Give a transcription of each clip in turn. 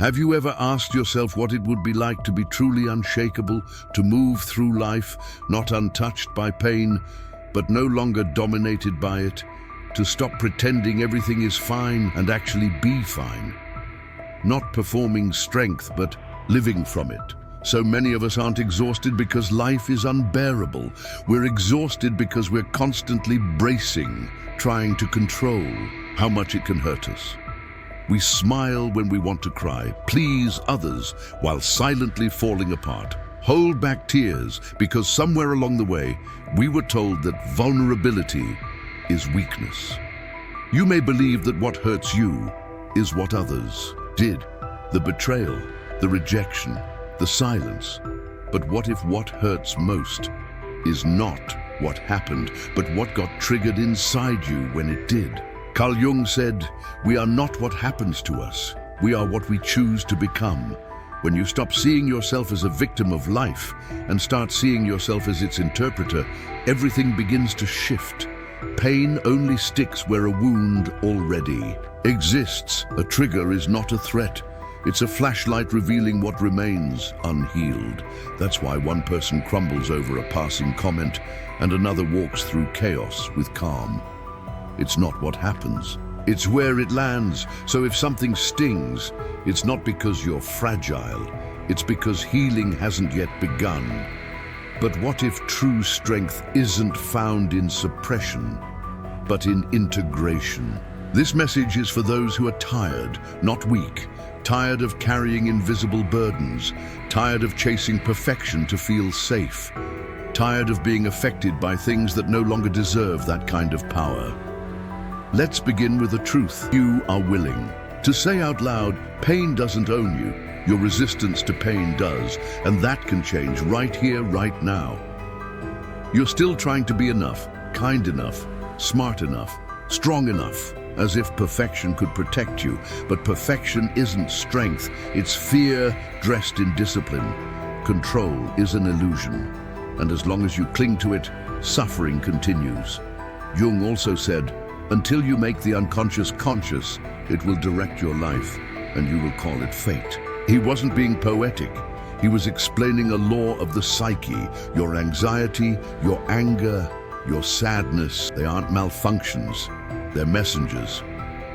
Have you ever asked yourself what it would be like to be truly unshakable, to move through life, not untouched by pain, but no longer dominated by it, to stop pretending everything is fine and actually be fine? Not performing strength, but living from it. So many of us aren't exhausted because life is unbearable. We're exhausted because we're constantly bracing, trying to control how much it can hurt us. We smile when we want to cry, please others, while silently falling apart. Hold back tears because somewhere along the way, we were told that vulnerability is weakness. You may believe that what hurts you is what others did. The betrayal, the rejection, the silence. But what if what hurts most is not what happened, but what got triggered inside you when it did? Carl Jung said, "We are not what happens to us. We are what we choose to become." When you stop seeing yourself as a victim of life and start seeing yourself as its interpreter, everything begins to shift. Pain only sticks where a wound already exists. A trigger is not a threat. It's a flashlight revealing what remains unhealed. That's why one person crumbles over a passing comment and another walks through chaos with calm. It's not what happens, it's where it lands. So if something stings, it's not because you're fragile, it's because healing hasn't yet begun. But what if true strength isn't found in suppression, but in integration? This message is for those who are tired, not weak, tired of carrying invisible burdens, tired of chasing perfection to feel safe, tired of being affected by things that no longer deserve that kind of power. Let's begin with the truth you are willing to say out loud. Pain doesn't own you. Your resistance to pain does, and that can change right here, right now. You're still trying to be enough, kind enough, smart enough, strong enough, as if perfection could protect you. But perfection isn't strength, it's fear dressed in discipline. Control is an illusion, and as long as you cling to it, suffering continues. Jung also said, "Until you make the unconscious conscious, it will direct your life, and you will call it fate." He wasn't being poetic. He was explaining a law of the psyche. Your anxiety, your anger, your sadness, they aren't malfunctions. They're messengers.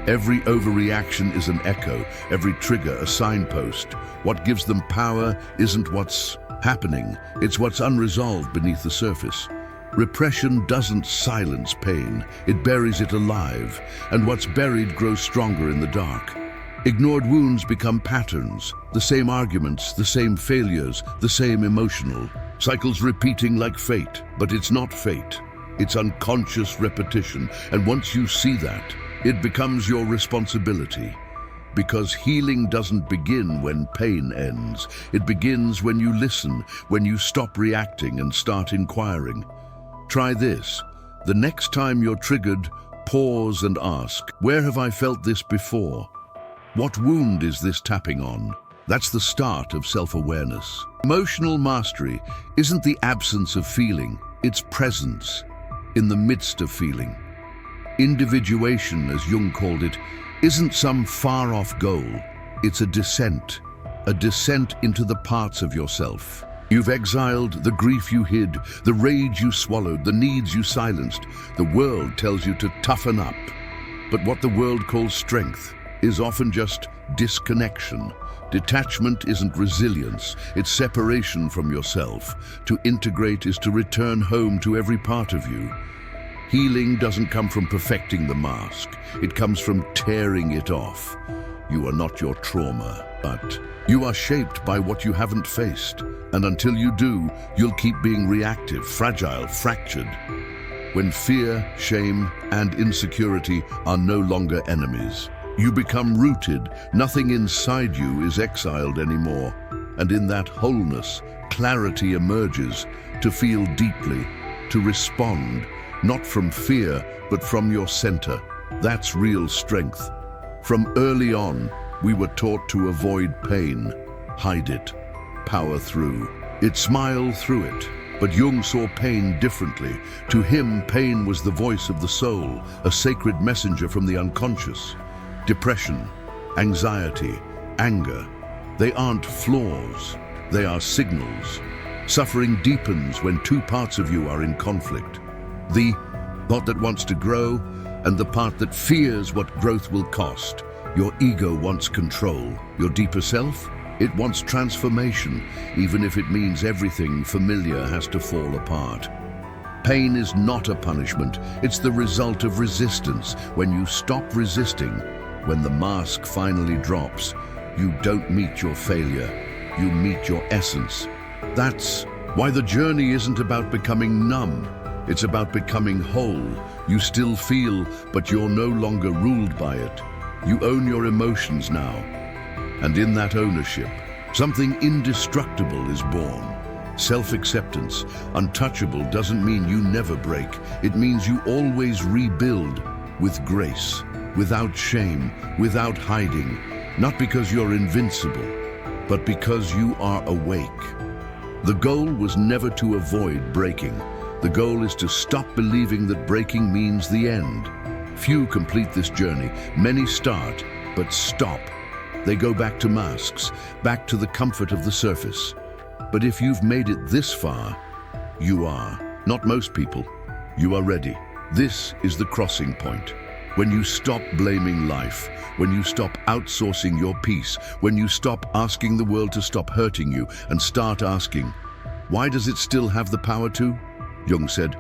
Every overreaction is an echo, every trigger a signpost. What gives them power isn't what's happening, it's what's unresolved beneath the surface. Repression doesn't silence pain, it buries it alive, and what's buried grows stronger in the dark. Ignored wounds become patterns, the same arguments, the same failures, the same emotional cycles repeating like fate. But it's not fate, it's unconscious repetition, and once you see that, it becomes your responsibility. Because healing doesn't begin when pain ends, it begins when you listen, when you stop reacting and start inquiring. Try this. The next time you're triggered, pause and ask, where have I felt this before? What wound is this tapping on? That's the start of self-awareness. Emotional mastery isn't the absence of feeling, it's presence in the midst of feeling. Individuation, as Jung called it, isn't some far-off goal. It's a descent into the parts of yourself. You've exiled the grief you hid, the rage you swallowed, the needs you silenced. The world tells you to toughen up. But what the world calls strength is often just disconnection. Detachment isn't resilience, it's separation from yourself. To integrate is to return home to every part of you. Healing doesn't come from perfecting the mask, it comes from tearing it off. You are not your trauma, but you are shaped by what you haven't faced. And until you do, you'll keep being reactive, fragile, fractured. When fear, shame, and insecurity are no longer enemies, you become rooted. Nothing inside you is exiled anymore. And in that wholeness, clarity emerges to feel deeply, to respond, not from fear, but from your center. That's real strength. From early on, we were taught to avoid pain, hide it, power through it, smile through it. But Jung saw pain differently. To him, pain was the voice of the soul, a sacred messenger from the unconscious. Depression, anxiety, anger, They aren't flaws, they are signals. Suffering deepens when two parts of you are in conflict. The part that wants to grow and the part that fears what growth will cost. Your ego wants control. Your deeper self? It wants transformation, even if it means everything familiar has to fall apart. Pain is not a punishment, it's the result of resistance. When you stop resisting, when the mask finally drops, you don't meet your failure, you meet your essence. That's why the journey isn't about becoming numb, it's about becoming whole. You still feel, but you're no longer ruled by it. You own your emotions now. And in that ownership, something indestructible is born. Self-acceptance. Untouchable doesn't mean you never break. It means you always rebuild with grace, without shame, without hiding. Not because you're invincible, but because you are awake. The goal was never to avoid breaking. The goal is to stop believing that breaking means the end. Few complete this journey. Many start, but stop. They go back to masks, back to the comfort of the surface. But if you've made it this far, you are. Not most people. You are ready. This is the crossing point. When you stop blaming life, when you stop outsourcing your peace, when you stop asking the world to stop hurting you and start asking, why does it still have the power to? Jung said,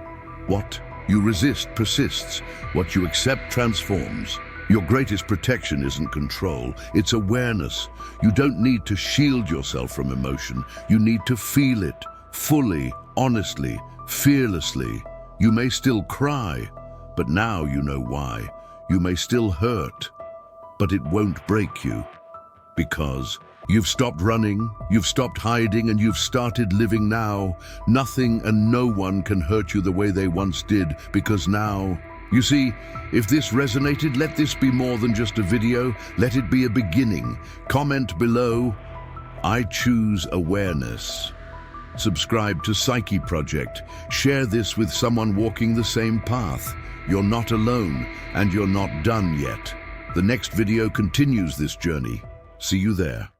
what you resist persists. What you accept transforms. Your greatest protection isn't control, it's awareness. You don't need to shield yourself from emotion. You need to feel it, fully, honestly, fearlessly. You may still cry, but now you know why. You may still hurt, but it won't break you. Because you've stopped running, you've stopped hiding, and you've started living now. Nothing and no one can hurt you the way they once did, because now... You see, if this resonated, let this be more than just a video. Let it be a beginning. Comment below, I choose awareness. Subscribe to Psyche Project. Share this with someone walking the same path. You're not alone, and you're not done yet. The next video continues this journey. See you there.